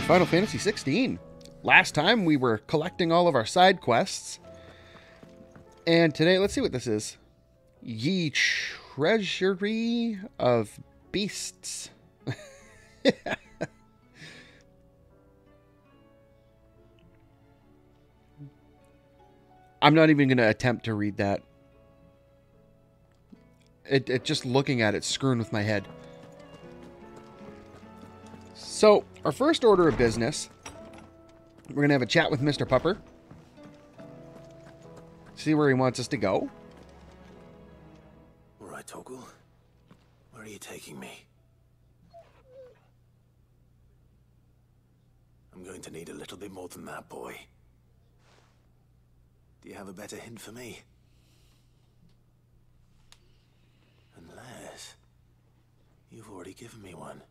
Final Fantasy 16. Last time we were collecting all of our side quests. And today, let's see what this is. Ye Treasury of Beasts. I'm not even going to attempt to read that. It just looking at it, screwing with my head. So, our first order of business, we're going to have a chat with Mr. Pupper. See where he wants us to go. All right, Torgal. Where are you taking me? I'm going to need a little bit more than that, boy. Do you have a better hint for me? Unless you've already given me one.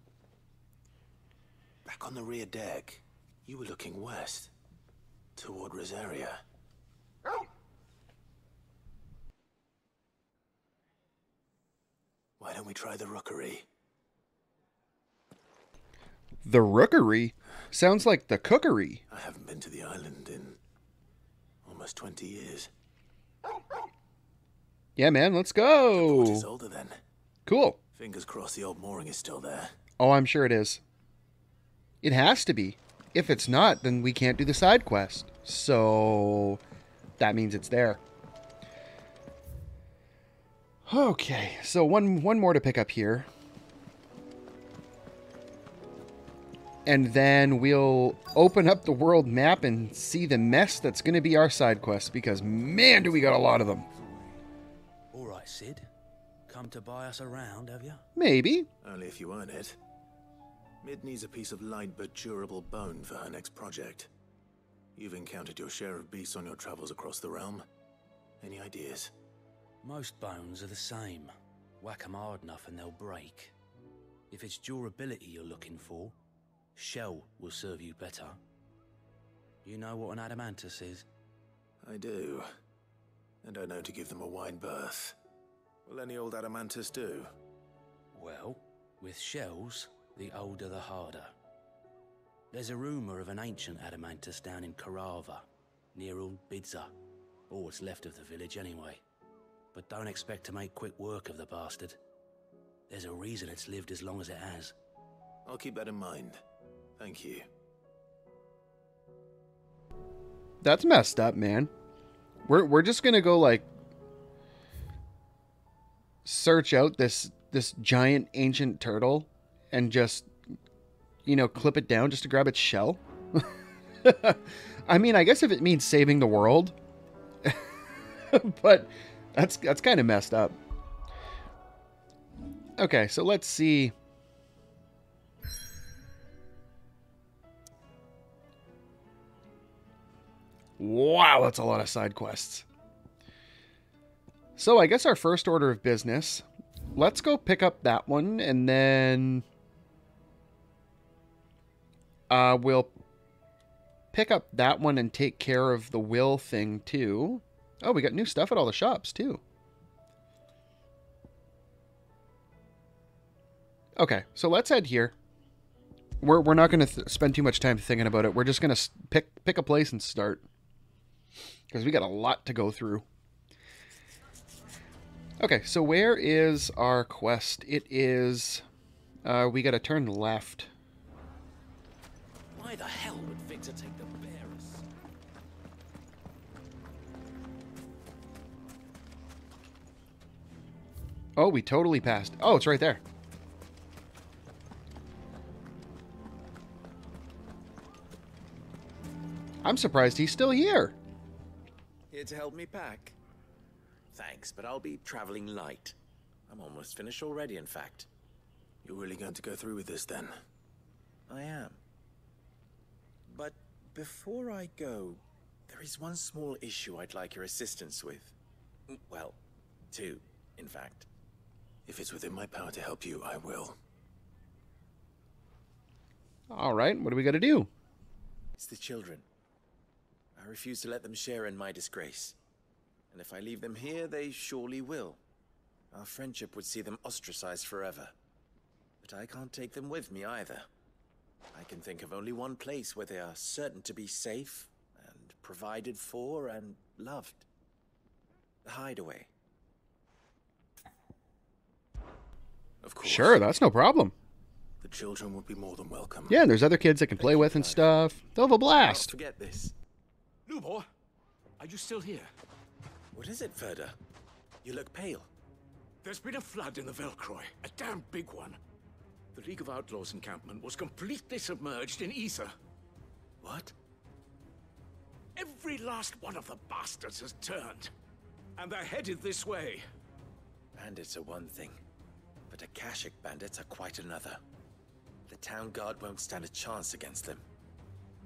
Back on the rear deck, you were looking west, toward Rosaria. Why don't we try the Rookery? The Rookery? Sounds like the cookery. I haven't been to the island in almost 20 years. Yeah, man, let's The port is go. older then. Cool. Fingers crossed the old mooring is still there. Oh, I'm sure it is. It has to be. If it's not, then we can't do the side quest. So that means it's there. Okay, so one more to pick up here. And then we'll open up the world map and see the mess that's going to be our side quests, because man, do we got a lot of them. All right, Sid. Come to buy us around, have you? Maybe. Only if you earn it. Mid needs a piece of light but durable bone for her next project. You've encountered your share of beasts on your travels across the realm. Any ideas? Most bones are the same. Whack 'em hard enough and they'll break. If it's durability you're looking for, shell will serve you better. You know what an adamantus is? I do. And I know to give them a wide berth. Will any old adamantus do? Well, with shells, the older the harder. There's a rumour of an ancient adamantus down in Karava, near Old Bidza, or what's left of the village anyway. But don't expect to make quick work of the bastard. There's a reason it's lived as long as it has. I'll keep that in mind. Thank you. That's messed up, man. We're just gonna go like search out this giant ancient turtle and just, you know, clip it down just to grab its shell. I mean, I guess if it means saving the world, but that's kind of messed up. Okay, so let's see. Wow, that's a lot of side quests. So I guess our first order of business, let's go pick up that one, and then we'll pick up that one and take care of the will thing too. Oh, we got new stuff at all the shops too. Okay, so let's head here. We're not going to spend too much time thinking about it. We're just going to pick a place and start, because we got a lot to go through. Okay, so where is our quest? It is, we got to turn left. Why the hell would Victor take the bearers? Oh, we totally passed. Oh, it's right there. I'm surprised he's still here. Here to help me pack? Thanks, but I'll be traveling light. I'm almost finished already, in fact. You're really going to go through with this then? I am. But before I go, there is one small issue I'd like your assistance with. Well, two, in fact. If it's within my power to help you, I will. All right, what do we got to do? It's the children. I refuse to let them share in my disgrace. And if I leave them here, they surely will. Our friendship would see them ostracized forever. But I can't take them with me either. I can think of only one place where they are certain to be safe and provided for and loved. The Hideaway. Of course. Sure, that's no problem. The children would be more than welcome. Yeah, and there's other kids that can play with and stuff. They'll have a Don't blast. forget this. Lubor, are you still here? What is it, Ferda? You look pale. There's been a flood in the Velcroy, a damn big one. The League of Outlaws encampment was completely submerged in ether. What? Every last one of the bastards has turned, and they're headed this way. Bandits are one thing, but Akashic bandits are quite another. The town guard won't stand a chance against them.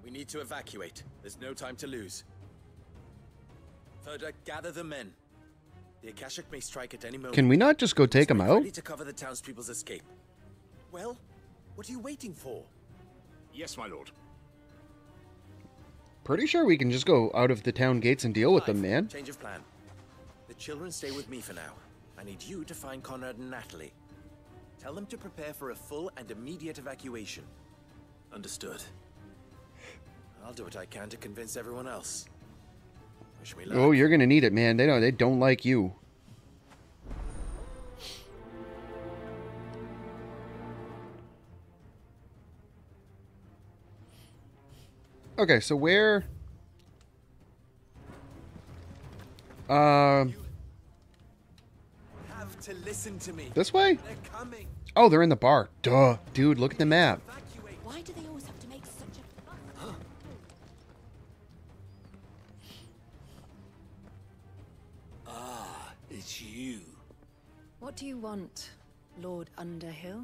We need to evacuate. There's no time to lose. Ferda, gather the men. The Akashic may strike at any moment. Can we not just go take them out? Ready to cover the townspeople's escape. Well, what are you waiting for? Yes, my lord. Pretty sure we can just go out of the town gates and deal with them, man. Change of plan. The children stay with me for now. I need you to find Conrad and Natalie. Tell them to prepare for a full and immediate evacuation. Understood. I'll do what I can to convince everyone else. Wish me luck. Oh, you're gonna need it, man. They don't like you. Okay, so where? Have to listen to me. This way? They're coming. Oh, they're in the bar. Duh, dude, look at the map. Evacuate. Why do they always have to make such a fuss? It's you. What do you want, Lord Underhill?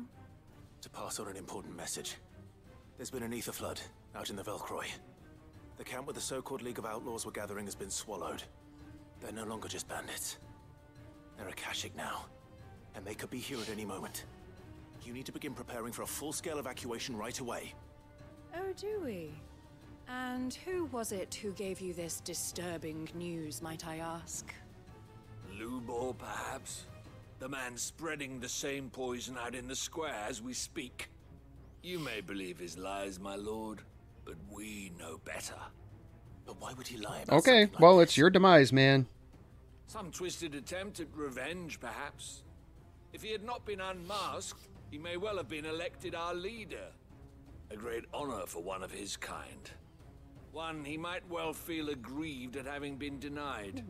To pass on an important message. There's been an ether flood out in the Velcroy. The camp where the so-called League of Outlaws were gathering has been swallowed. They're no longer just bandits. They're Akashic now, and they could be here at any moment. You need to begin preparing for a full-scale evacuation right away. Oh, do we? And who was it who gave you this disturbing news, might I ask? Lubor, perhaps? The man spreading the same poison out in the square as we speak. You may believe his lies, my lord, but we know better. But why would he lie about Okay, something like well, this? it's your demise, man. Some twisted attempt at revenge, perhaps. If he had not been unmasked, he may well have been elected our leader. A great honor for one of his kind. One he might well feel aggrieved at having been denied.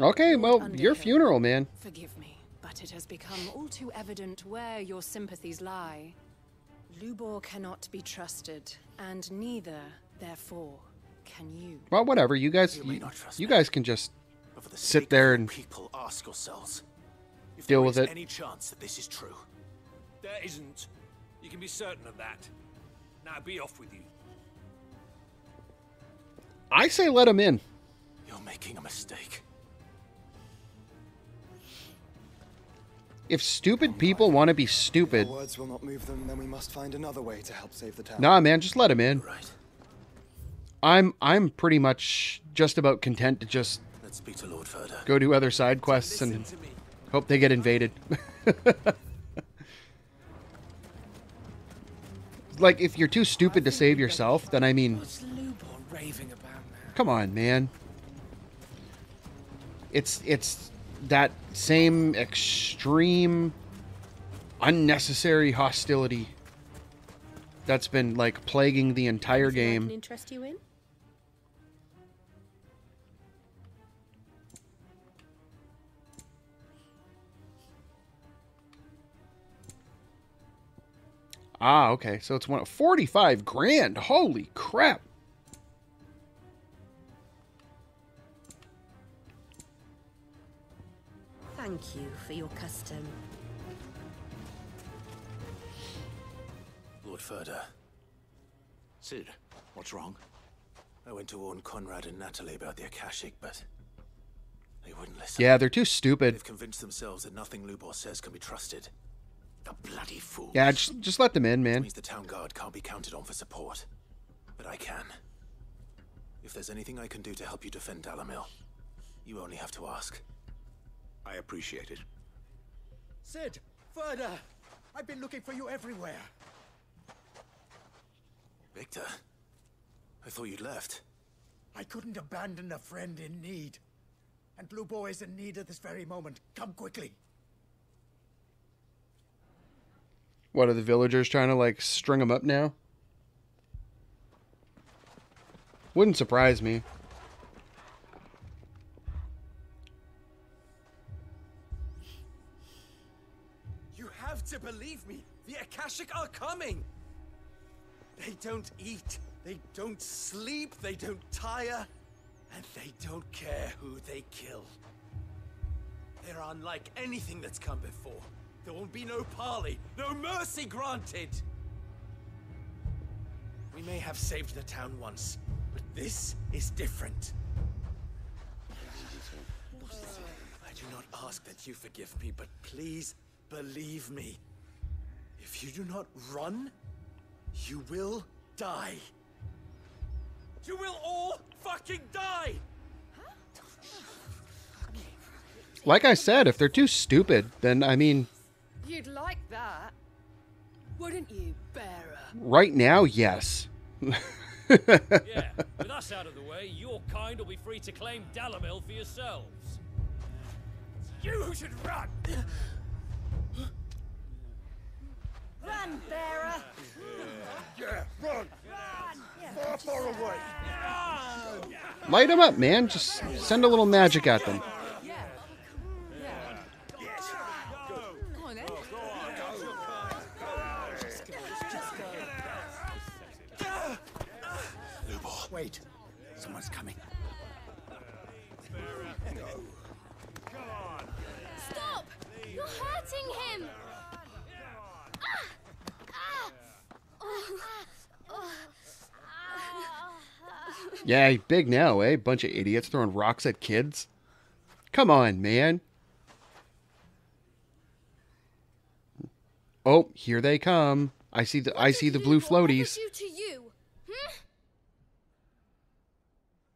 Okay, well, Underhill. your funeral, man. Forgive me, but it has become all too evident where your sympathies lie. Lubor cannot be trusted, and neither, therefore, can you. Well, whatever. You guys, You may not trust you me. guys can just But for the sit sake there of your and people, ask yourselves if deal there with is it. any chance that this is true. There isn't. You can be certain of that. Now be off with you. I say let him in. You're making a mistake. If stupid people want to be stupid, Our words will not move them, then we must find another way to help save the town. nah, man, just let him in. Right. I'm pretty much just about content to just Let's speak to Lord Ferda. go do other side quests Listen and to me. hope they get invaded. Like, if you're too stupid to save yourself, then I mean, What's Lubor raving about now? come on, man. It's that same extreme, unnecessary hostility that's been, like, plaguing the entire Anything I game. can interest you in? Ah, okay. So it's 45 grand. Holy crap. Thank you for your custom. Lord Ferda, Sid, what's wrong? I went to warn Conrad and Natalie about the Akashic, but they wouldn't listen. Yeah, they're too stupid. They've convinced themselves that nothing Lubor says can be trusted. The bloody fools. Yeah, just let them in, It man. means the town guard can't be counted on for support. But I can. If there's anything I can do to help you defend Dalamil, you only have to ask. I appreciate it. Sid! Ferda! I've been looking for you everywhere. Victor, I thought you'd left. I couldn't abandon a friend in need. And Lubor is in need at this very moment. Come quickly. What, are the villagers trying to, like, string him up now? Wouldn't surprise me. You have to believe me. The Akashic are coming. They don't eat. They don't sleep. They don't tire. And they don't care who they kill. They're unlike anything that's come before. There won't be no parley, no mercy granted. We may have saved the town once, but this is different. I do not ask that you forgive me, but please believe me. If you do not run, you will die. You will all fucking die! Like I said, if they're too stupid, then, I mean... You'd like that, wouldn't you, bearer? Right now, yes. Yeah, with us out of the way, your kind will be free to claim Dalamil for yourselves. You should run! Run, bearer! Yeah, run! Far, far away! Light them up, man. Just send a little magic at them. Wait, someone's coming. Stop! You're hurting him! Yeah, big now, eh? Bunch of idiots throwing rocks at kids. Come on, man. Oh, here they come. I see the blue floaties. Do to you?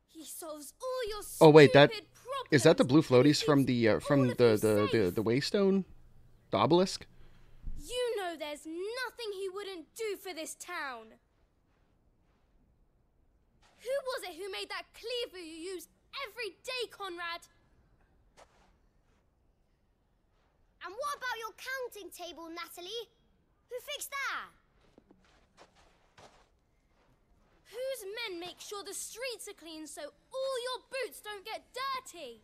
He solves all your Oh wait, that stupid is that the blue floaties problems from and keeps all of you safe. the Waystone, the obelisk? You know there's nothing he wouldn't do for this town. Who was it who made that cleaver you use every day, Conrad? And what about your counting table, Natalie? Who fixed that? Whose men make sure the streets are clean so all your boots don't get dirty?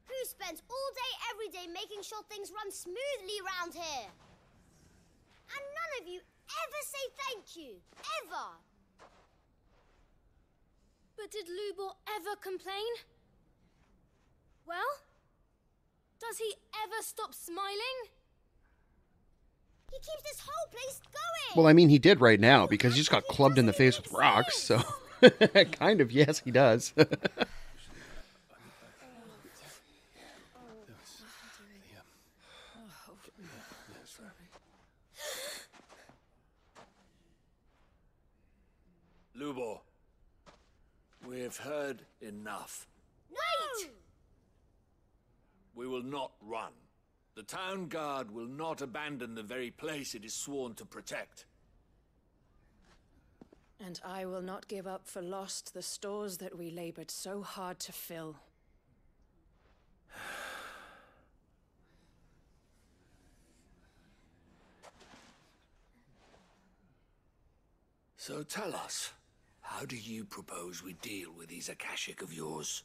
Who spends all day every day making sure things run smoothly around here? And none of you ever say thank you, ever. But did Lubor ever complain? Well, does he ever stop smiling? He keeps this whole place going! Well, I mean, he did right now because he just got clubbed in the face with rocks, so kind of, yes, he does. Lubor, we've heard enough. Wait! We will not run. The town guard will not abandon the very place it is sworn to protect. And I will not give up for lost the stores that we labored so hard to fill. So tell us, how do you propose we deal with these Akashic of yours?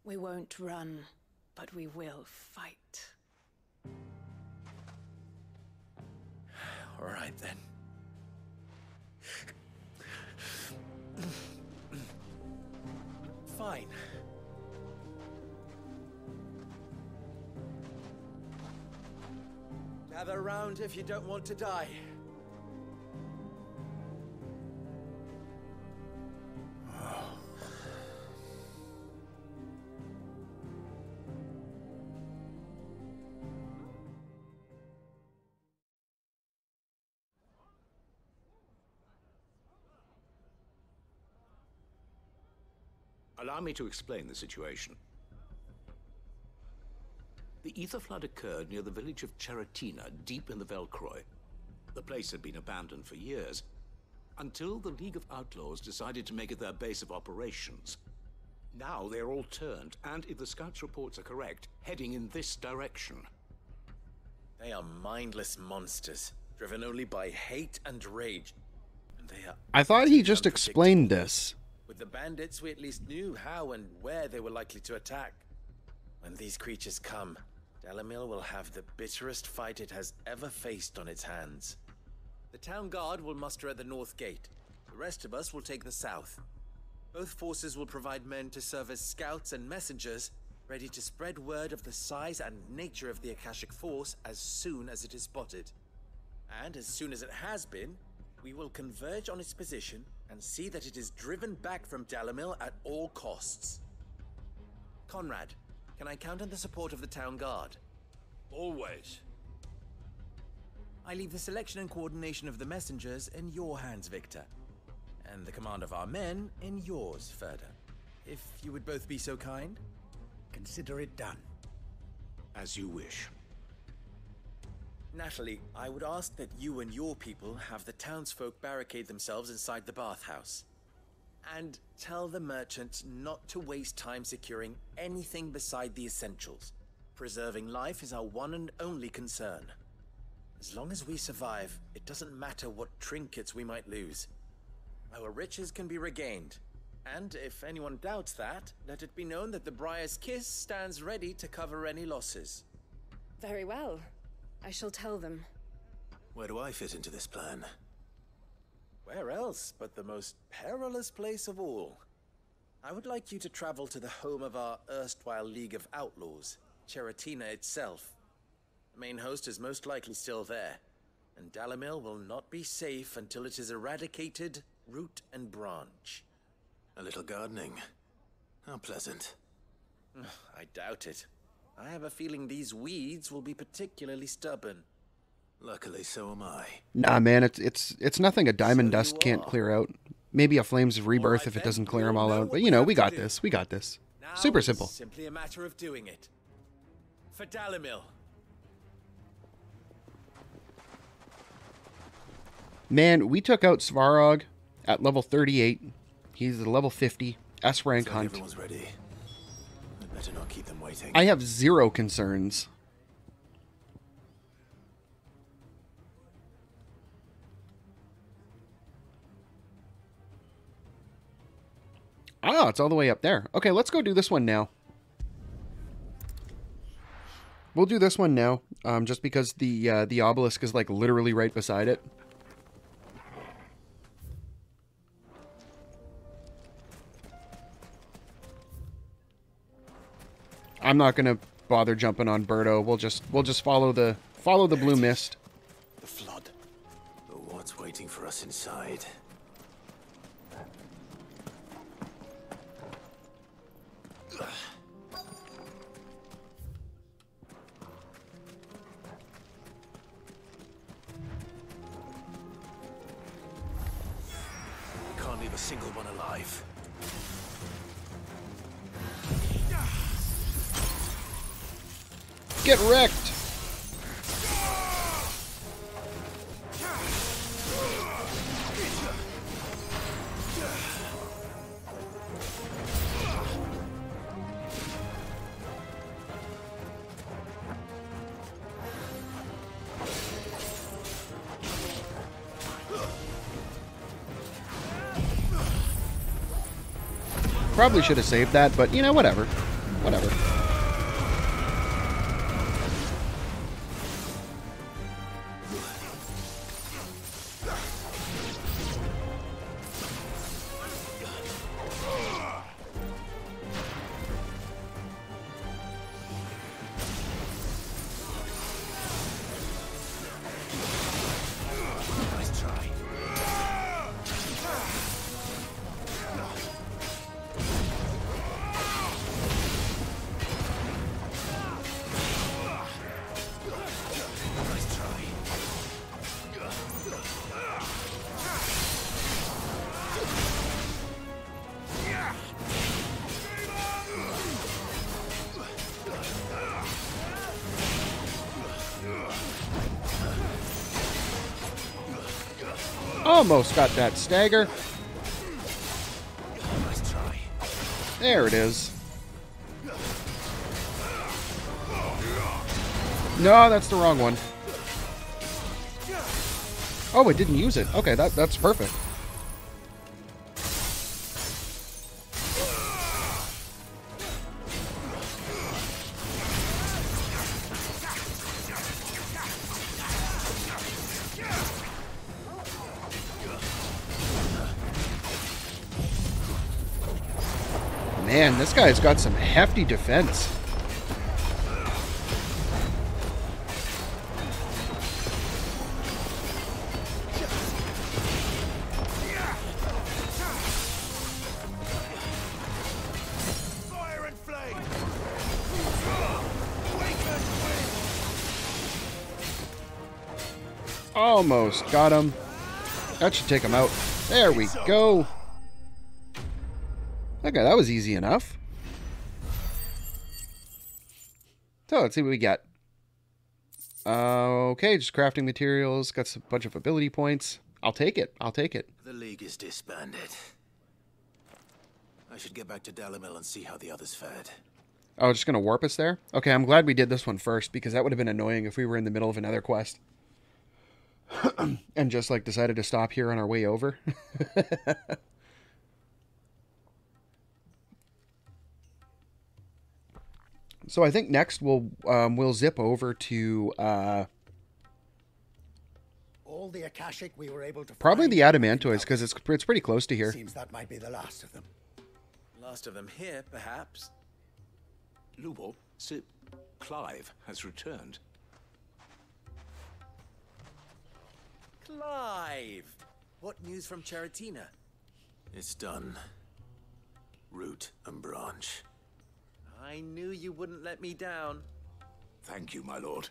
We won't run, but we will fight. All right, then. Fine. Gather round if you don't want to die. Allow me to explain the situation. The ether flood occurred near the village of Cheratina, deep in the Velcroy. The place had been abandoned for years, until the League of Outlaws decided to make it their base of operations. Now they're all turned, and if the scouts' reports are correct, heading in this direction. They are mindless monsters, driven only by hate and rage. And they are I thought he just explained this. With the bandits, we at least knew how and where they were likely to attack. When these creatures come, Dalimil will have the bitterest fight it has ever faced on its hands. The town guard will muster at the north gate. The rest of us will take the south. Both forces will provide men to serve as scouts and messengers, ready to spread word of the size and nature of the Akashic Force as soon as it is spotted. And as soon as it has been, we will converge on its position and see that it is driven back from Dalimil at all costs. Conrad, can I count on the support of the town guard? Always. I leave the selection and coordination of the messengers in your hands, Victor. And the command of our men in yours, Ferda. If you would both be so kind. Consider it done. As you wish. Natalie, I would ask that you and your people have the townsfolk barricade themselves inside the bathhouse. And tell the merchants not to waste time securing anything beside the essentials. Preserving life is our one and only concern. As long as we survive, it doesn't matter what trinkets we might lose. Our riches can be regained. And if anyone doubts that, let it be known that the Briar's Kiss stands ready to cover any losses. Very well. I shall tell them. Where do I fit into this plan? Where else but the most perilous place of all? I would like you to travel to the home of our erstwhile League of Outlaws, Cheratina itself. The main host is most likely still there, and Dalimil will not be safe until it is eradicated, root and branch. A little gardening. How pleasant. I doubt it. I have a feeling these weeds will be particularly stubborn. Luckily, so am I. Nah, man, it's nothing a diamond dust can't clear out. Maybe a Flames of Rebirth if it doesn't clear them all out. But you know, we got this. We got this. Super simple. It's simply a matter of doing it. For Dalimil. Man, we took out Svarog at level 38. He's a level 50 S rank So hunt. everyone's ready. I'd better not keep them waiting. I have zero concerns. Ah, it's all the way up there. Okay, let's go do this one now. We'll do this one now, just because the obelisk is like literally right beside it. I'm not gonna bother jumping on Birdo. We'll just follow the blue mist. The flood. But what's waiting for us inside? Can't leave a single one alive. Get wrecked! Probably should have saved that, but you know, whatever. Whatever. Nice try. Almost got that stagger. Nice try. There it is. No, that's the wrong one. Oh, it didn't use it. Okay, that's perfect. Man, this guy's got some hefty defense. Fire and flame! Almost got him. That should take him out. There we go. Okay, that was easy enough. So, let's see what we got. Okay, just crafting materials. Got a bunch of ability points. I'll take it. I'll take it. The League is disbanded. I should get back to Dalimil and see how the others fared. Oh, just gonna warp us there? Okay, I'm glad we did this one first, because that would have been annoying if we were in the middle of another quest. And just, like, decided to stop here on our way over. So I think next we'll zip over to All the Akashic we were able to probably find, the Adamantoids, because it's pretty close to here. Seems that might be the last of them. Last of them here, perhaps. Lubor, Sir Clive has returned. Clive! What news from Charatina? It's done. Root and branch. I knew you wouldn't let me down. Thank you, my lord.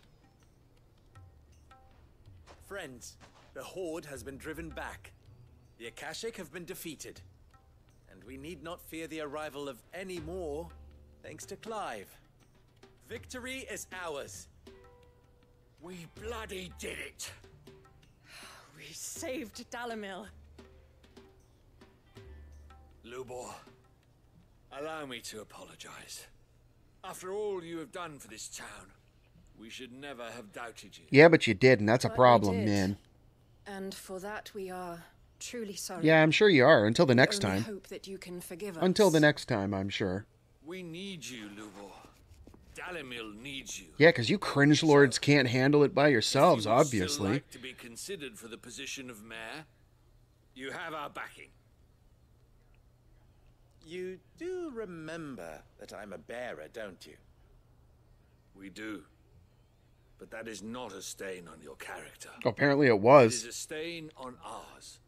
Friends, the Horde has been driven back. The Akashic have been defeated. And we need not fear the arrival of any more, thanks to Clive. Victory is ours. We bloody did it. We saved Dalimil. Lubor, allow me to apologize. After all you have done for this town, we should never have doubted you. Yeah, but you did, and that's a But we problem, did. man. And for that we are truly sorry. Yeah, I'm sure you are. Until the We next only time. hope that you can forgive us. Until the next time, I'm sure. We need you, Lubor. Dalimil needs you. Yeah, because you cringe lords can't handle it by yourselves, If you would obviously. still like to be considered for the position of mayor, you have our backing. You do remember that I'm a bearer, don't you? We do. But that is not a stain on your character. Apparently it It was. is a stain on ours.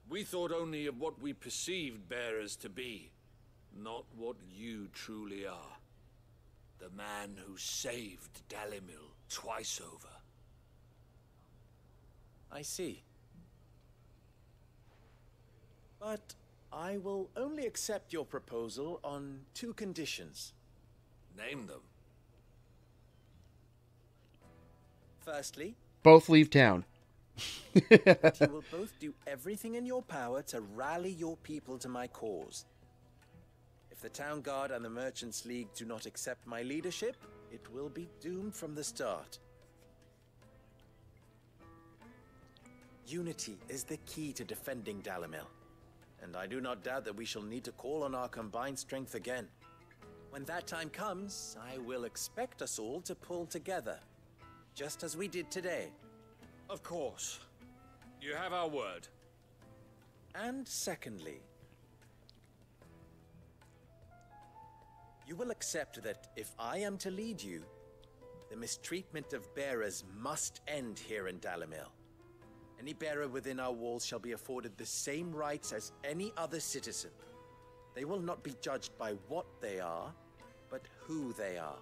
We thought only of what we perceived bearers to be, not what you truly are. The man who saved Dalimil twice over. I see. But I will only accept your proposal on 2 conditions. Name them. Firstly, Both leave town. that you will both do everything in your power to rally your people to my cause. If the Town Guard and the Merchants League do not accept my leadership, it will be doomed from the start. Unity is the key to defending Dalimil, and I do not doubt that we shall need to call on our combined strength again. When that time comes, I will expect us all to pull together, just as we did today. Of course. You have our word. And secondly, you will accept that if I am to lead you, the mistreatment of bearers must end here in Dalimil. Any bearer within our walls shall be afforded the same rights as any other citizen. They will not be judged by what they are, but who they are.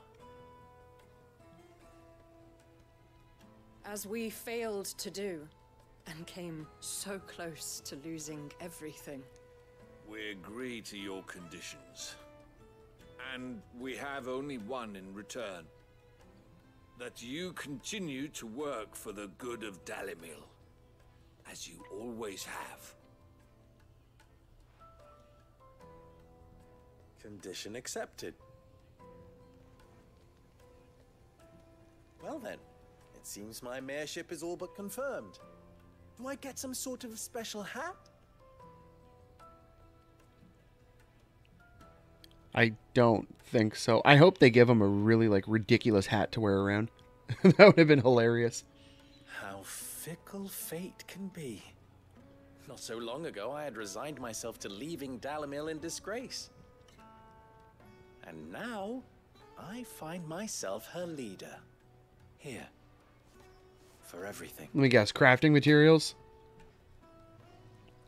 As we failed to do, and came so close to losing everything. We agree to your conditions. And we have only one in return. That you continue to work for the good of Dalimil. as you always have. Condition accepted. Well then, it seems my mayorship is all but confirmed. Do I get some sort of special hat? I don't think so. I hope they give him a really, like, ridiculous hat to wear around. That would have been hilarious. How fickle fate can be. Not so long ago, I had resigned myself to leaving Dalimil in disgrace. And now, I find myself her leader. Here. For everything. Let me guess. Crafting materials?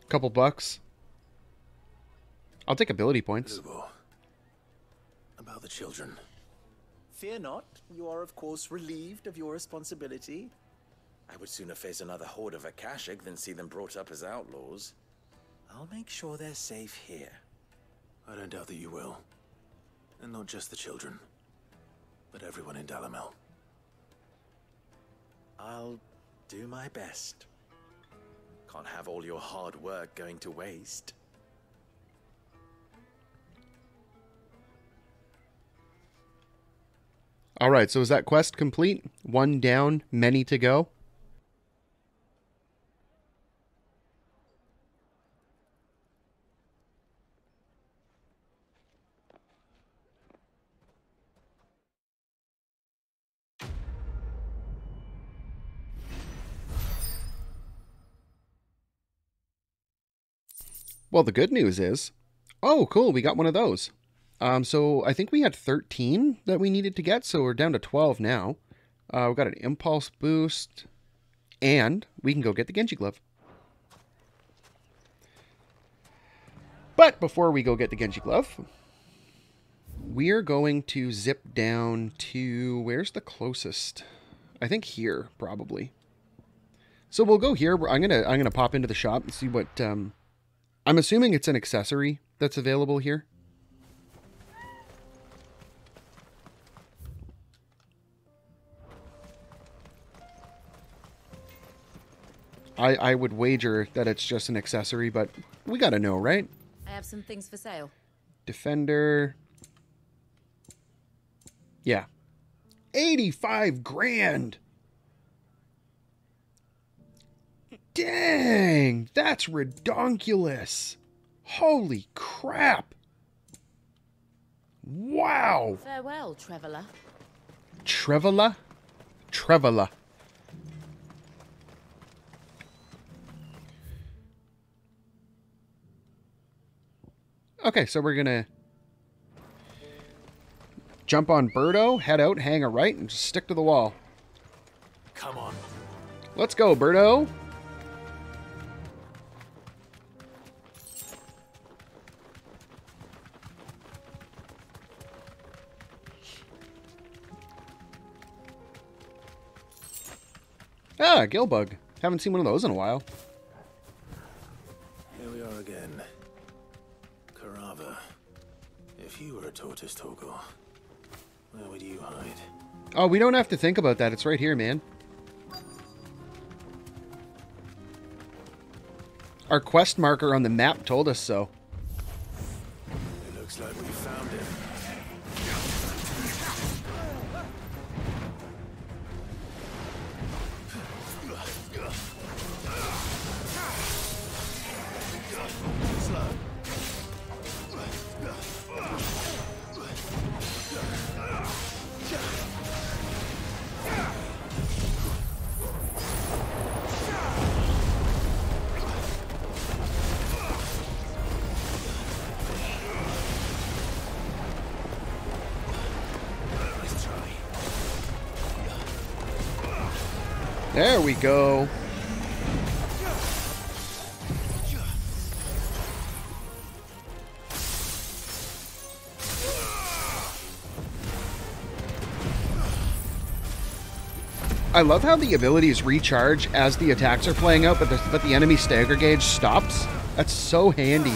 Couple bucks. I'll take ability points. Lubor. About the children. Fear not. You are, of course, relieved of your responsibility. I would sooner face another horde of Akashic than see them brought up as outlaws. I'll make sure they're safe here. I don't doubt that you will. And not just the children, but everyone in Dalimil. I'll do my best. Can't have all your hard work going to waste. All right, so is that quest complete? One down, many to go. Well, the good news is, oh, cool, we got one of those. So I think we had 13 that we needed to get, so we're down to 12 now. We've got an impulse boost, and we can go get the Genji glove. But before we go get the Genji glove, we're going to zip down to, where's the closest? I think here, probably. So we'll go here. I'm gonna pop into the shop and see what. I'm assuming it's an accessory that's available here. I would wager that it's just an accessory, but we gotta know, right? I have some things for sale. Defender. Yeah. 85 grand! Dang! That's redonkulous! Holy crap! Wow! Farewell, Traveler. Trevola? Trevola. Okay, so we're gonna jump on Birdo, head out, hang a right, and just stick to the wall. Come on. Let's go, Birdo! Ah, Gilbug. Haven't seen one of those in a while. Here we are again. Karava. If you were a tortoise, Torgor, where would you hide? Oh, we don't have to think about that. It's right here, man. Our quest marker on the map told us so. It looks like we found it. There we go. I love how the abilities recharge as the attacks are playing out, but the enemy stagger gauge stops. That's so handy.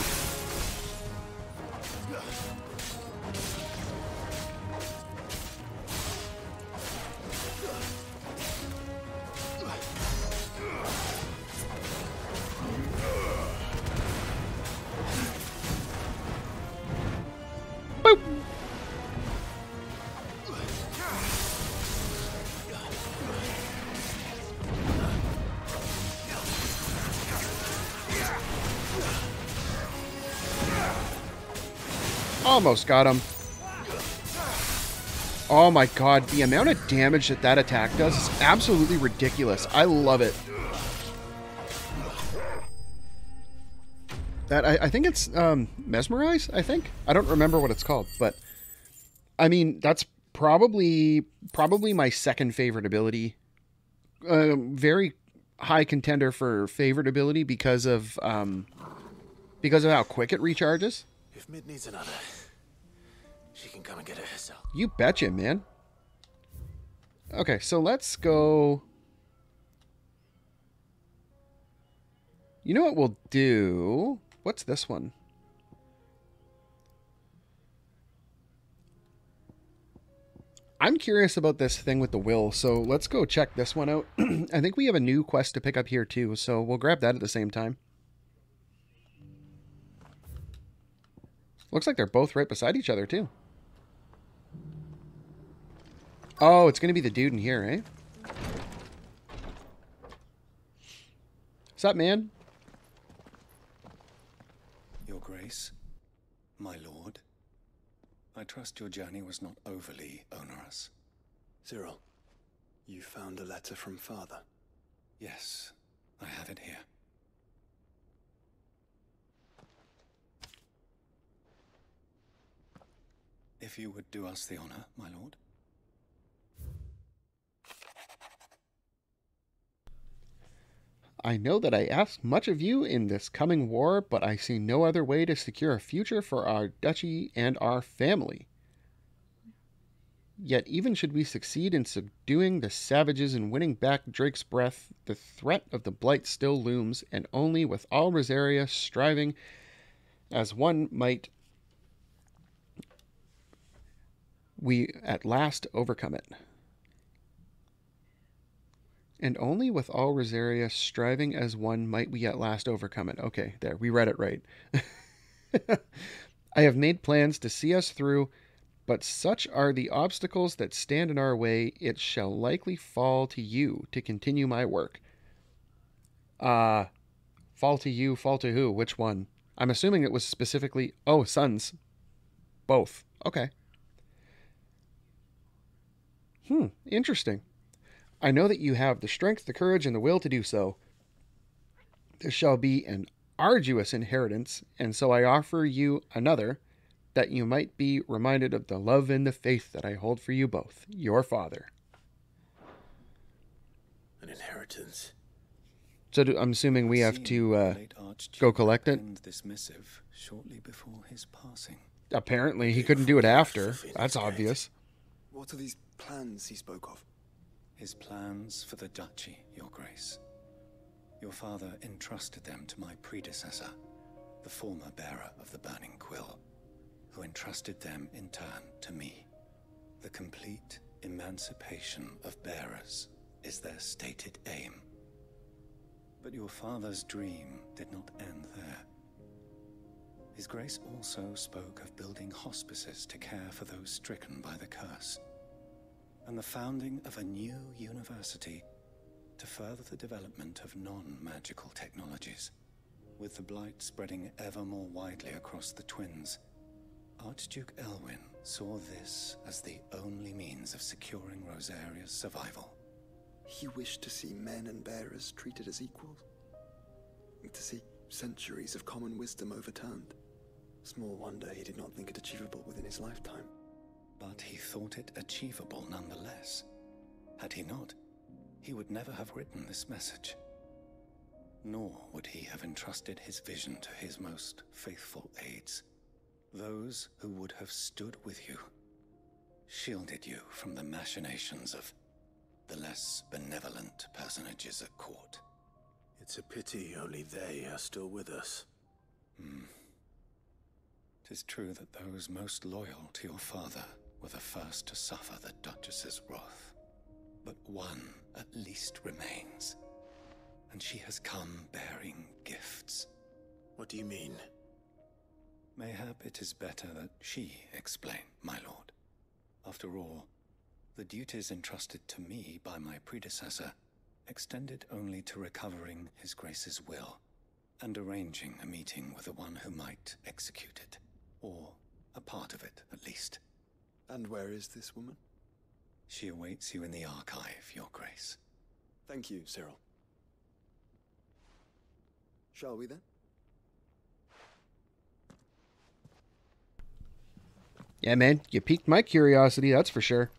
Almost got him. Oh my god, the amount of damage that that attack does is absolutely ridiculous. I love it. That I think it's Mesmerize, I think. I don't remember what it's called, but I mean, that's probably my second favorite ability. Very high contender for favorite ability because of how quick it recharges. If Mid needs another, she can come and get it herself. You betcha, man. Okay, so let's go. You know what we'll do? What's this one? I'm curious about this thing with the will, so let's go check this one out. I think we have a new quest to pick up here too, so we'll grab that at the same time. Looks like they're both right beside each other too. Oh, it's going to be the dude in here, eh? What's up, man? Your Grace, my lord, I trust your journey was not overly onerous. Cyril, you found a letter from Father? Yes, I have it here. If you would do us the honor, my lord. I know that I ask much of you in this coming war, but I see no other way to secure a future for our duchy and our family. Yet even should we succeed in subduing the savages and winning back Drake's breath, the threat of the Blight still looms, and only with all Rosaria striving as one might, we at last overcome it. And only with all Rosaria striving as one might we at last overcome it. Okay, there, we read it right. I have made plans to see us through, but such are the obstacles that stand in our way, it shall likely fall to you to continue my work. Fall to you, fall to who? Which one? I'm assuming it was specifically... Oh, sons. Both. Okay. Interesting. I know that you have the strength, the courage, and the will to do so. This shall be an arduous inheritance, and so I offer you another, that you might be reminded of the love and the faith that I hold for you both, your father. An inheritance. So I'm assuming we have to go collect it? This missive shortly before his passing. Apparently, he couldn't do it after. That's obvious. What are these plans he spoke of? His plans for the duchy, your grace. Your father entrusted them to my predecessor, the former bearer of the Burning Quill, who entrusted them in turn to me. The complete emancipation of bearers is their stated aim. But your father's dream did not end there. His grace also spoke of building hospices to care for those stricken by the curse, and the founding of a new university to further the development of non-magical technologies. With the Blight spreading ever more widely across the Twins, Archduke Elwyn saw this as the only means of securing Rosaria's survival. He wished to see men and bearers treated as equals. To see centuries of common wisdom overturned. Small wonder he did not think it achievable within his lifetime. But he thought it achievable nonetheless. Had he not, he would never have written this message. Nor would he have entrusted his vision to his most faithful aides. Those who would have stood with you, shielded you from the machinations of the less benevolent personages at court. It's a pity only they are still with us. 'Tis true that those most loyal to your father were the first to suffer the Duchess's wrath. But one at least remains, and she has come bearing gifts. What do you mean? Mayhap it is better that she explain, my lord. After all, the duties entrusted to me by my predecessor extended only to recovering his grace's will and arranging a meeting with the one who might execute it, or A part of it, at least. And where is this woman? She awaits you in the archive, Your Grace. Thank you, Cyril. Shall we then? Yeah, man, you piqued my curiosity, that's for sure.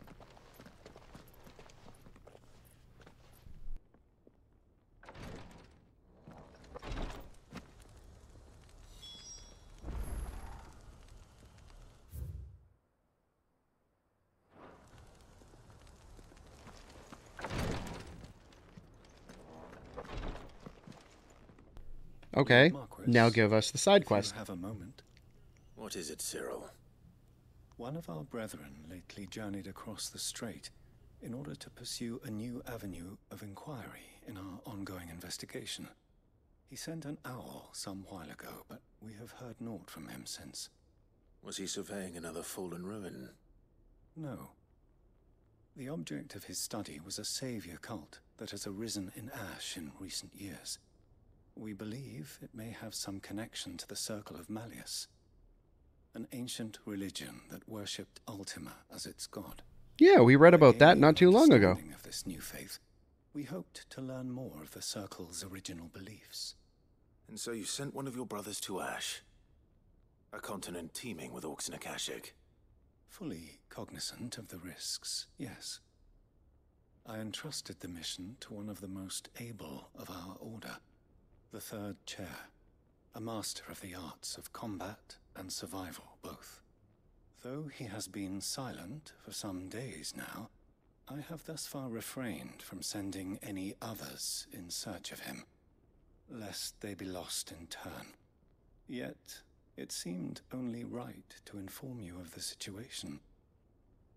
Okay, Marquis, now give us the side if quest. you have a moment. What is it, Cyril? One of our brethren lately journeyed across the strait in order to pursue a new avenue of inquiry in our ongoing investigation. He sent an owl some while ago, but we have heard naught from him since. Was he surveying another fallen ruin? No. The object of his study was a savior cult that has arisen in Ash in recent years. We believe it may have some connection to the Circle of Malleus, an ancient religion that worshipped Ultima as its god. Yeah, we read about that not too long ago. Of this new faith, we hoped to learn more of the Circle's original beliefs. And so you sent one of your brothers to Ash? A continent teeming with orcs and Akashic? Fully cognizant of the risks, yes. I entrusted the mission to one of the most able of our order, the Third Chair, a master of the arts of combat and survival both. Though he has been silent for some days now, I have thus far refrained from sending any others in search of him, lest they be lost in turn. Yet, it seemed only right to inform you of the situation,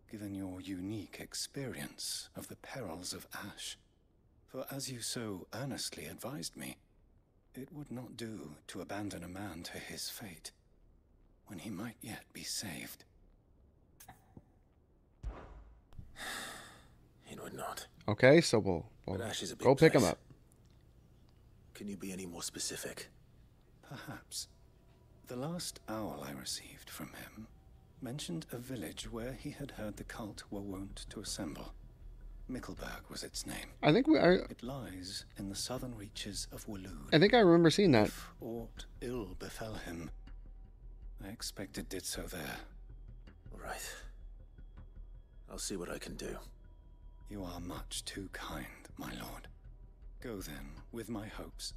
given your unique experience of the perils of Ash. For as you so earnestly advised me, it would not do to abandon a man to his fate, when he might yet be saved. It would not. Okay, so we'll But Ash is a big go pick him place. up. Can you be any more specific? Perhaps. The last owl I received from him mentioned a village where he had heard the cult were wont to assemble. Mickleburg was its name. I think It lies in the southern reaches of Waloed. I think I remember seeing that. If aught ill befell him, I expect it did so there. Right. I'll see what I can do. You are much too kind, my lord. Go then, with my hopes,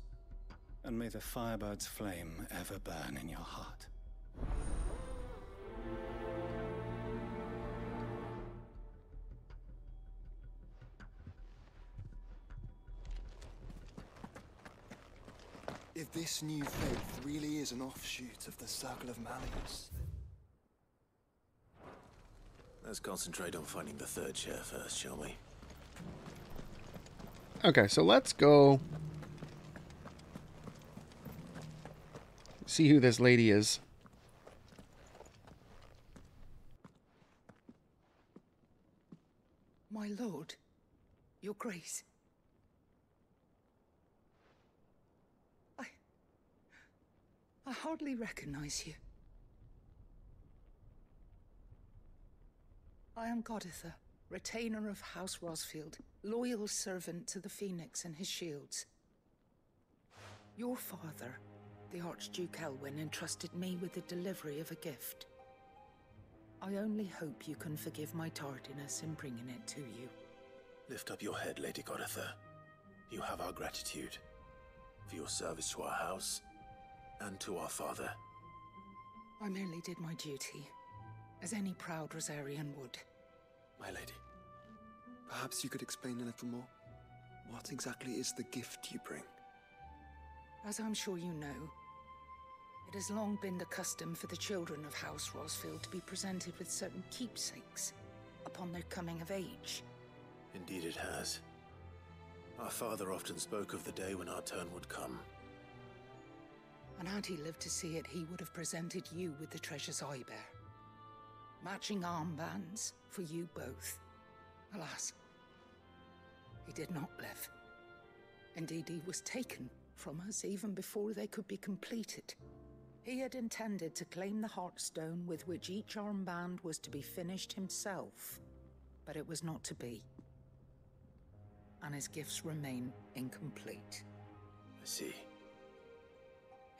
and may the Firebird's flame ever burn in your heart. If this new faith really is an offshoot of the Circle of Malleus... Let's concentrate on finding the Third Chair first, shall we? Okay, so let's go see who this lady is. My lord, your grace. I hardly recognize you. I am Goditha, retainer of House Rosfield, loyal servant to the Phoenix and his shields. Your father, the Archduke Elwyn, entrusted me with the delivery of a gift. I only hope you can forgive my tardiness in bringing it to you. Lift up your head, Lady Goditha. You have our gratitude for your service to our house and to our father. I merely did my duty, as any proud Rosarian would. My lady. Perhaps you could explain a little more? What exactly is the gift you bring? As I'm sure you know, it has long been the custom for the children of House Rosfield to be presented with certain keepsakes upon their coming of age. Indeed it has. Our father often spoke of the day when our turn would come. And had he lived to see it, he would have presented you with the treasures I bear. Matching armbands for you both. Alas, he did not live. Indeed, he was taken from us even before they could be completed, He had intended to claim the Heartstone with which each armband was to be finished himself, but it was not to be. And his gifts remain incomplete. I see.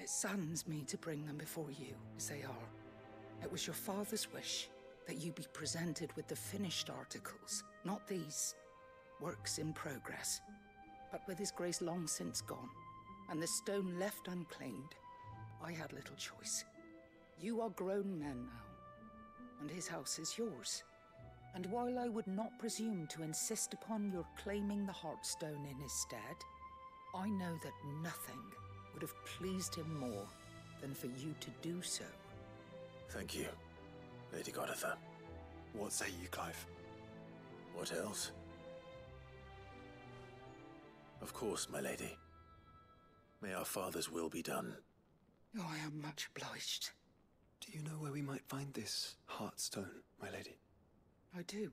It saddens me to bring them before you, as they are. It was your father's wish that you be presented with the finished articles, not these works in progress. But with his grace long since gone, and the stone left unclaimed, I had little choice. You are grown men now, and his house is yours. And while I would not presume to insist upon your claiming the Heartstone in his stead, I know that nothing would have pleased him more than for you to do so. Thank you, Lady Goditha. What say you, Clive? What else? Of course, my lady. May our father's will be done. Oh, I am much obliged. Do you know where we might find this Heartstone, my lady? I do.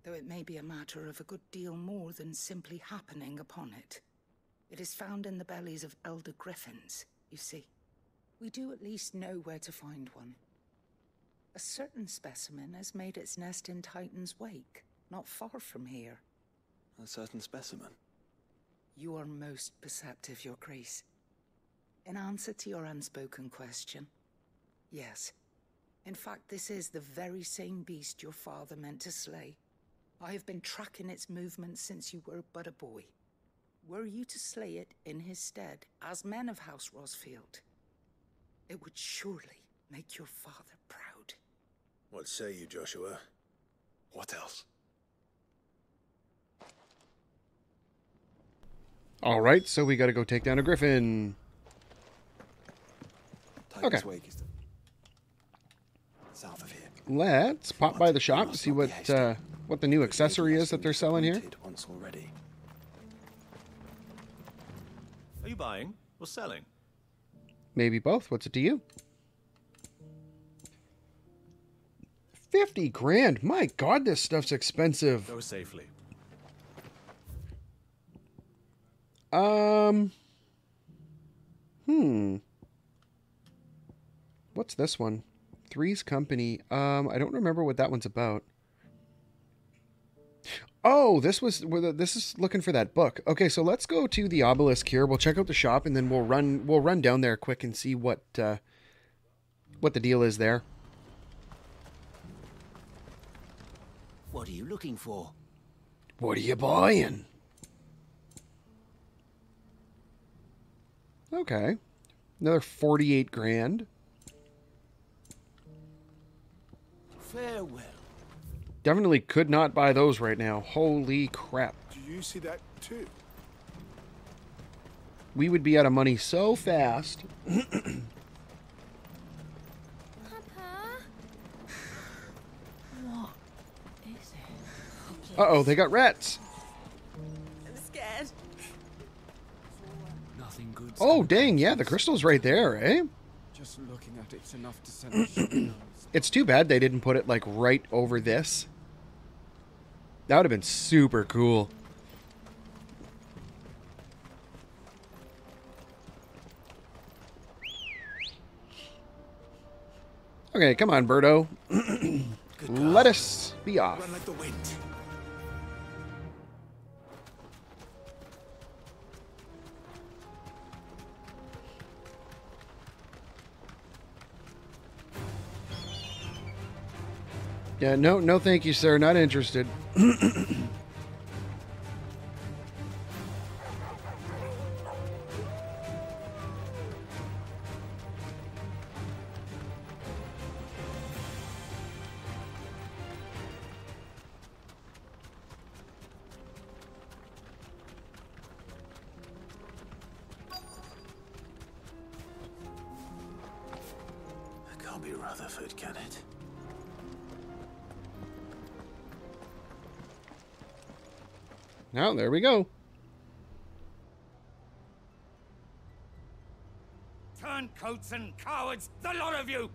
Though it may be a matter of a good deal more than simply happening upon it. It is found in the bellies of elder griffins, you see. We do at least know where to find one. A certain specimen has made its nest in Titan's Wake, not far from here. A certain specimen? You are most perceptive, Your Grace. In answer to your unspoken question, yes. In fact, this is the very same beast your father meant to slay. I have been tracking its movements since you were but a boy. Were you to slay it in his stead, as men of House Rosfield, it would surely make your father proud. What say you, Joshua? What else? All right, so we got to go take down a griffin. Tiger's Okay. Wake is south of here. Let's pop by the shop to see what the new accessory is that they're selling here. Once already. Are you buying or selling? Maybe both. What's it to you? 50 grand. My God, this stuff's expensive. Go safely. What's this one? Three's Company. I don't remember what that one's about. Oh, this is looking for that book. Okay, so let's go to the obelisk here. We'll check out the shop and then we'll run down there quick and see what the deal is there. What are you looking for? What are you buying? Okay. Another 48 grand. Farewell. Definitely could not buy those right now. Holy crap. Do you see that too? We would be out of money so fast. What is it? Uh-oh, they got rats. I'm scared. Nothing good. Oh, dang, yeah, the crystal's right there, eh? Just looking at it's enough to send a shiver. It's too bad they didn't put it, like, right over this. That would have been super cool. Okay, come on, Birdo. Let us be off. Run like the wind. Yeah, no, thank you, sir. Not interested. That can't be Rutherford, can it? Now, there we go. Turncoats and cowards, the lot of you!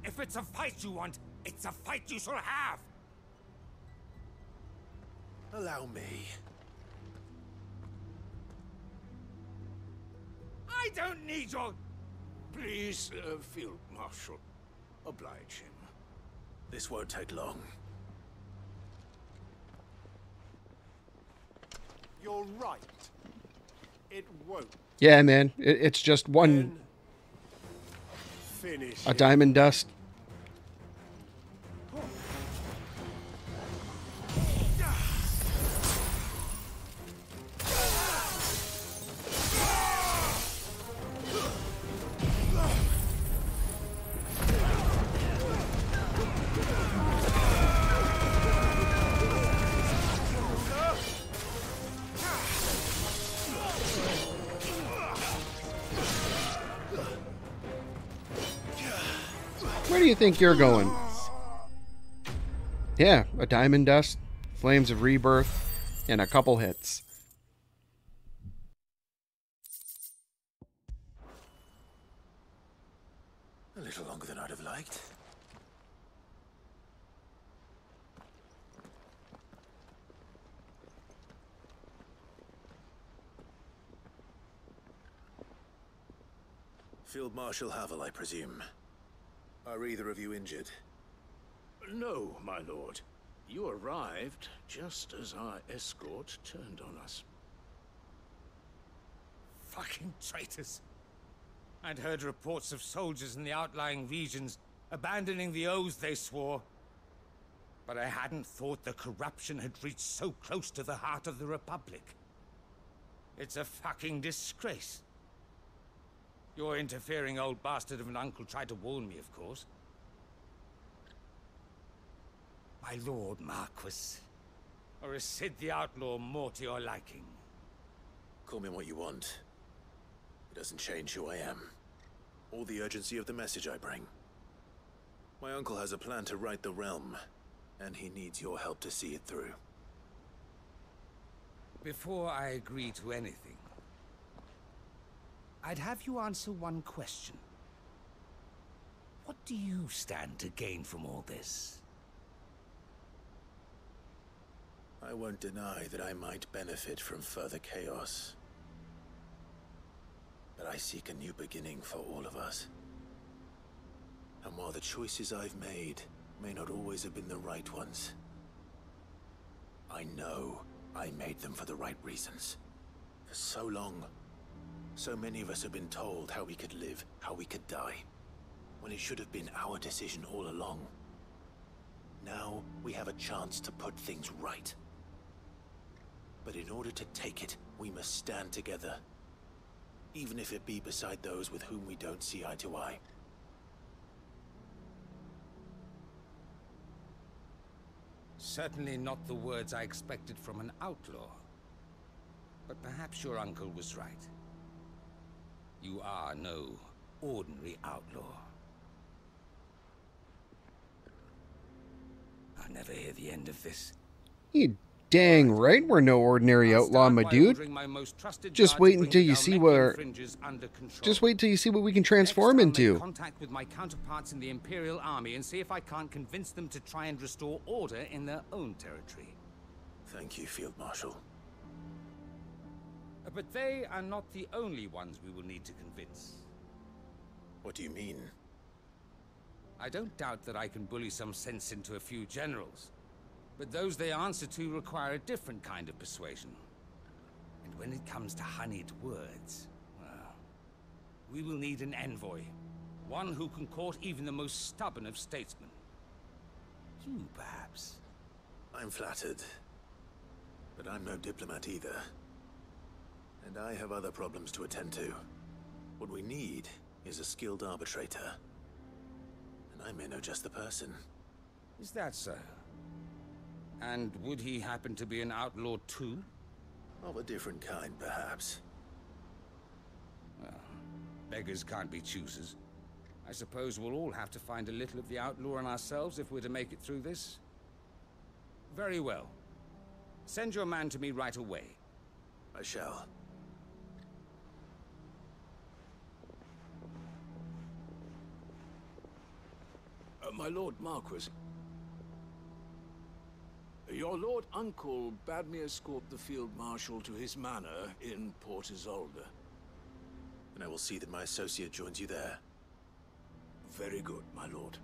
If it's a fight you want, it's a fight you shall have! Allow me. I don't need your Please, Field Marshal, oblige him. This won't take long. You're right. It won't. Yeah, man. It's just one... Finish a it. diamond dust. Where do you think you're going? Yeah, a diamond dust, flames of rebirth, and a couple hits. A little longer than I'd have liked. Field Marshal Havel, I presume. Are either of you injured? No, my lord. You arrived just as our escort turned on us. Fucking traitors. I'd heard reports of soldiers in the outlying regions abandoning the oaths they swore. But I hadn't thought the corruption had reached so close to the heart of the Republic. It's a fucking disgrace. Your interfering old bastard of an uncle tried to warn me, of course. My lord Marquis. Or is Sid the Outlaw more to your liking? Call me what you want. It doesn't change who I am, or the urgency of the message I bring. My uncle has a plan to right the realm, and he needs your help to see it through. Before I agree to anything, I'd have you answer one question. What do you stand to gain from all this? I won't deny that I might benefit from further chaos. But I seek a new beginning for all of us. And while the choices I've made may not always have been the right ones, I know I made them for the right reasons. For so long, so many of us have been told how we could live, how we could die, when it should have been our decision all along. Now we have a chance to put things right. But in order to take it, we must stand together, even if it be beside those with whom we don't see eye to eye. Certainly not the words I expected from an outlaw. But perhaps your uncle was right. You are no ordinary outlaw. I'll never hear the end of this. You dang right we're no ordinary outlaw, my dude. Just wait until you see what we can transform into. Contact with my counterparts in the Imperial Army and see if I can't convince them to try and restore order in their own territory. Thank you, Field Marshal. But they are not the only ones we will need to convince. What do you mean? I don't doubt that I can bully some sense into a few generals. But those they answer to require a different kind of persuasion. And when it comes to honeyed words, well, we will need an envoy. One who can court even the most stubborn of statesmen. You, perhaps. I'm flattered. But I'm no diplomat either. And I have other problems to attend to. What we need is a skilled arbitrator. And I may know just the person. Is that so? And would he happen to be an outlaw too? Of a different kind, perhaps. Well, beggars can't be choosers. I suppose we'll all have to find a little of the outlaw in ourselves if we're to make it through this. Very well. Send your man to me right away. I shall. My Lord Marquis. Your Lord Uncle bade me escort the Field Marshal to his manor in Port Isolde. And I will see that my associate joins you there. Very good, my lord.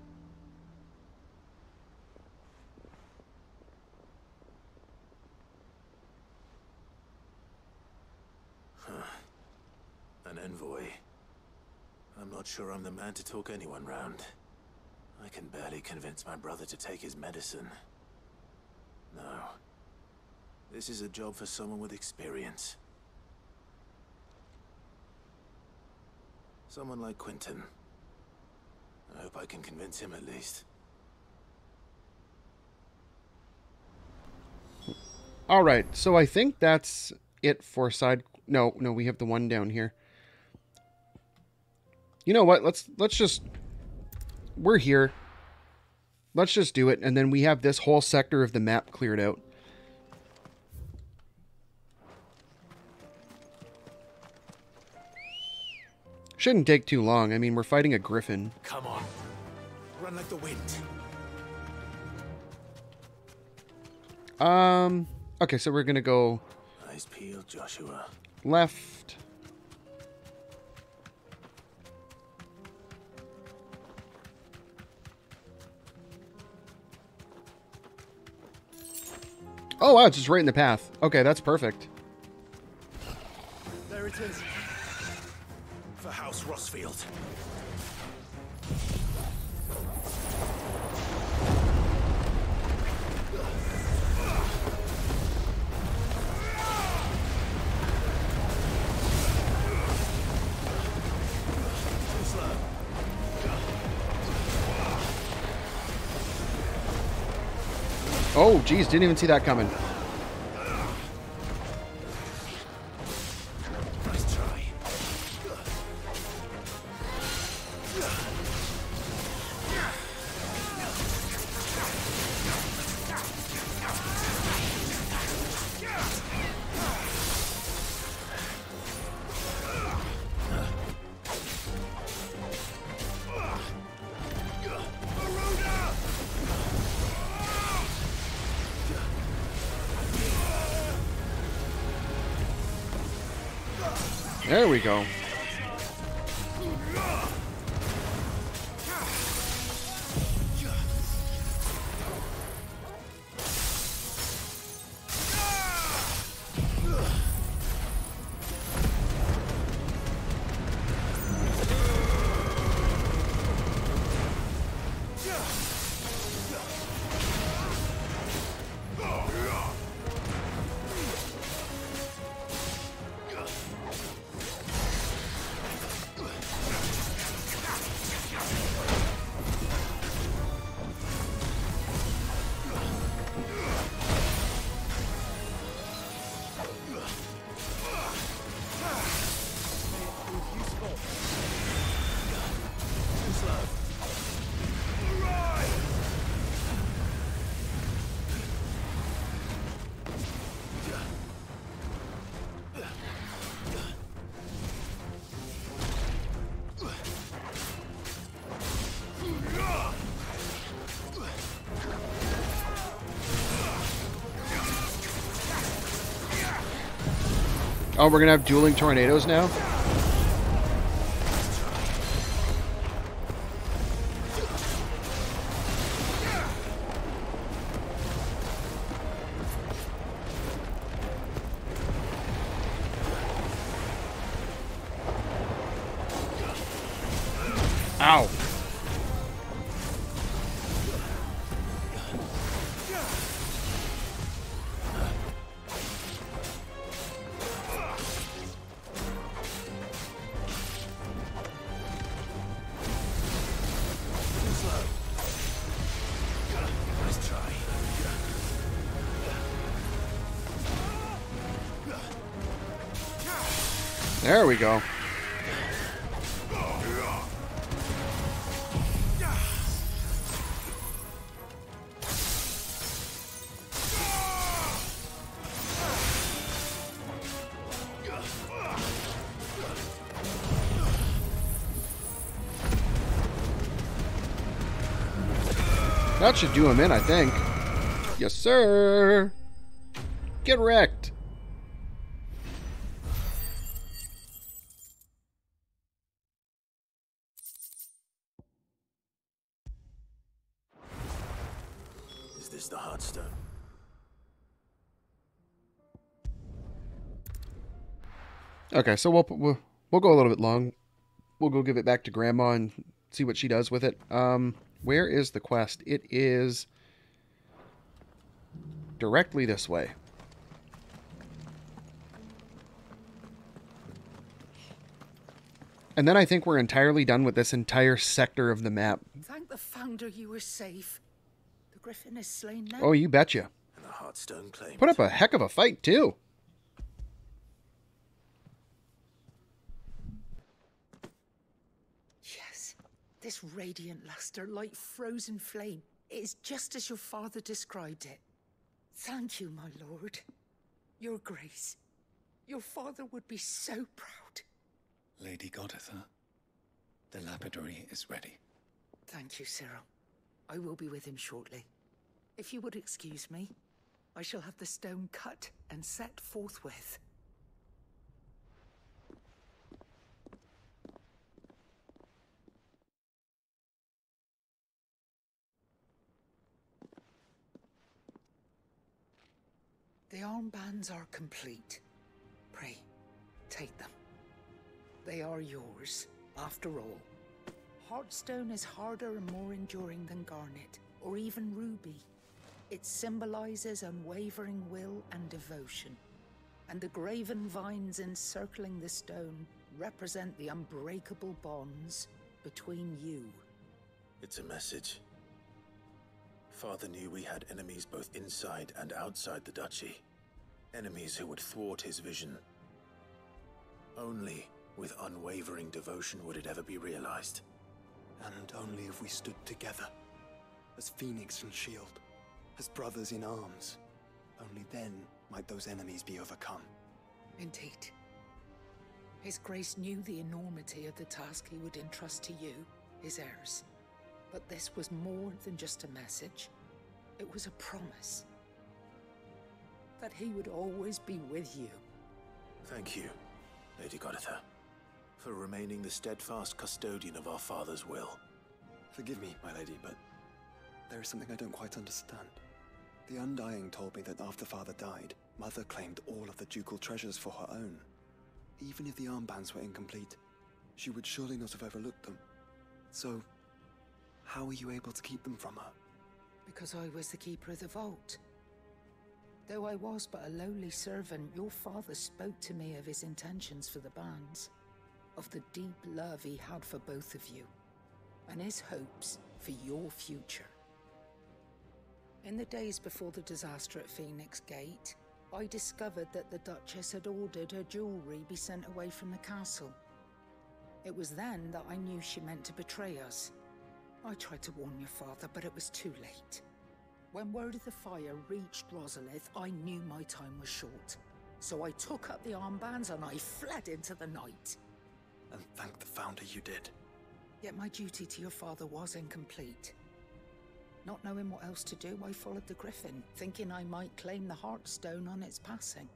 An envoy. I'm not sure I'm the man to talk anyone round. I can barely convince my brother to take his medicine. No. This is a job for someone with experience. Someone like Quentin. I hope I can convince him at least. Alright, so I think that's it for side... No, we have the one down here. You know what? Let's just... We're here. Let's just do it, and then we have this whole sector of the map cleared out. Shouldn't take too long. I mean, we're fighting a griffin. Come on. Run like the wind. Okay, so we're gonna go... Eyes peeled, Joshua. Left. Oh, wow, it's just right in the path. Okay, that's perfect. There it is. For House Rosfield. Oh, geez, didn't even see that coming. Nice try. There we go. Oh, we're gonna have dueling tornadoes now? Ow. There we go. That should do him in, I think. Yes, sir. Get wrecked. is the Heartstone? Okay, so we'll go a little bit long. We'll go give it back to Grandma and see what she does with it. Where is the quest? It is directly this way. And then I think we're entirely done with this entire sector of the map. Thank the Founder you were safe. The Griffin is slain now. Oh, you betcha. And the Heartstone claimed. Put up a heck of a fight, too. Yes, this radiant luster like frozen flame. It is just as your father described it. Thank you, my lord. Your grace. Your father would be so proud. Lady Goditha, the lapidary is ready. Thank you, Cyril. I will be with him shortly. If you would excuse me, I shall have the stone cut and set forthwith. The armbands are complete. Pray, take them. They are yours, after all. Heartstone is harder and more enduring than garnet, or even ruby. It symbolizes unwavering will and devotion, and the graven vines encircling the stone represent the unbreakable bonds between you. It's a message. Father knew we had enemies both inside and outside the duchy. Enemies who would thwart his vision. Only with unwavering devotion would it ever be realized. And only if we stood together, as Phoenix and Shield, as brothers in arms, only then might those enemies be overcome. Indeed. His Grace knew the enormity of the task he would entrust to you, his heirs. But this was more than just a message. It was a promise. That he would always be with you. Thank you, Lady Goditha, for remaining the steadfast custodian of our father's will. Forgive me, my lady, but there is something I don't quite understand. The Undying told me that after Father died, Mother claimed all of the ducal treasures for her own. Even if the armbands were incomplete, she would surely not have overlooked them. So, how were you able to keep them from her? Because I was the keeper of the vault. Though I was but a lowly servant, your father spoke to me of his intentions for the bands, of the deep love he had for both of you, and his hopes for your future. In the days before the disaster at Phoenix Gate, I discovered that the Duchess had ordered her jewelry be sent away from the castle. It was then that I knew she meant to betray us. I tried to warn your father, but it was too late. When word of the fire reached Rosalith, I knew my time was short. So I took up the armbands and I fled into the night. And thank the Founder you did. Yet my duty to your father was incomplete. Not knowing what else to do, I followed the Griffin, thinking I might claim the Heartstone on its passing.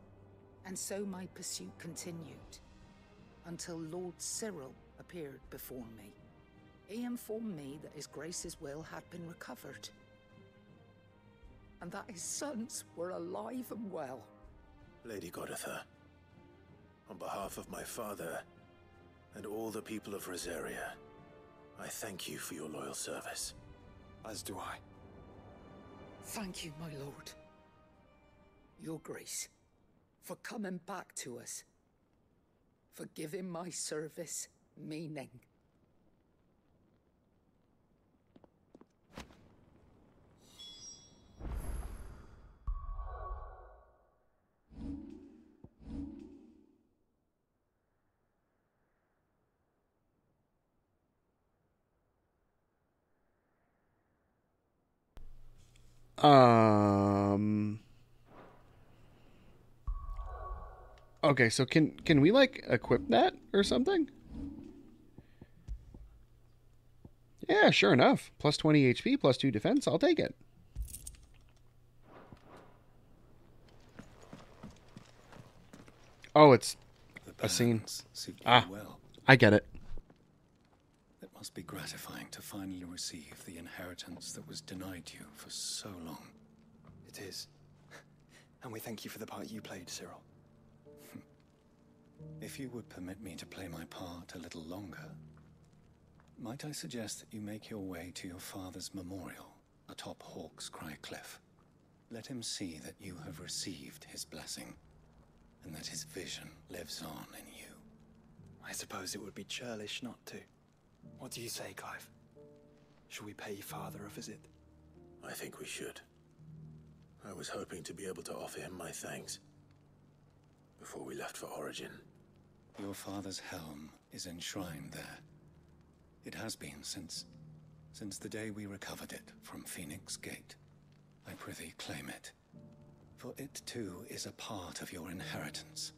And so my pursuit continued, until Lord Cyril appeared before me. He informed me that His Grace's will had been recovered, and that his sons were alive and well. Lady Goditha, on behalf of my father and all the people of Rosaria, I thank you for your loyal service. As do I. Thank you, my lord. Your Grace, for coming back to us, for giving my service meaning. Okay, so can we like equip that or something? Yeah, sure enough. Plus 20 HP, plus 2 defense. I'll take it. Oh, it's a scene. Well. I get it. It must be gratifying to finally receive the inheritance that was denied you for so long. It is. And we thank you for the part you played, Cyril. If you would permit me to play my part a little longer, might I suggest that you make your way to your father's memorial atop Hawk's Cry Cliff? Let him see that you have received his blessing, and that his vision lives on in you. I suppose it would be churlish not to. What do you say, Clive? Shall we pay Father a visit? I think we should. I was hoping to be able to offer him my thanks before we left for Origin. Your father's helm is enshrined there. It has been since the day we recovered it from Phoenix Gate. I prithee claim it, for it too is a part of your inheritance,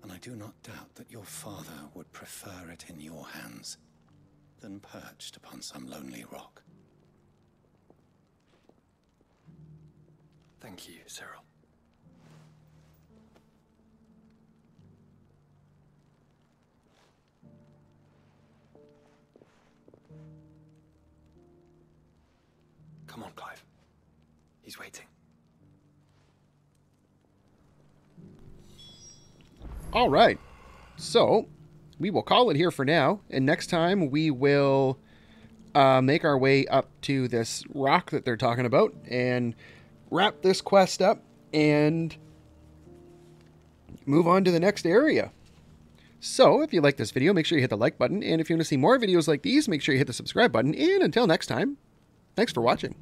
and I do not doubt that your father would prefer it in your hands than perched upon some lonely rock. Thank you, Cyril. Come on, Clive. He's waiting. All right. So, we will call it here for now. And next time, we will make our way up to this rock that they're talking about and wrap this quest up and move on to the next area. So, if you like this video, make sure you hit the like button. And if you want to see more videos like these, make sure you hit the subscribe button. And until next time, thanks for watching.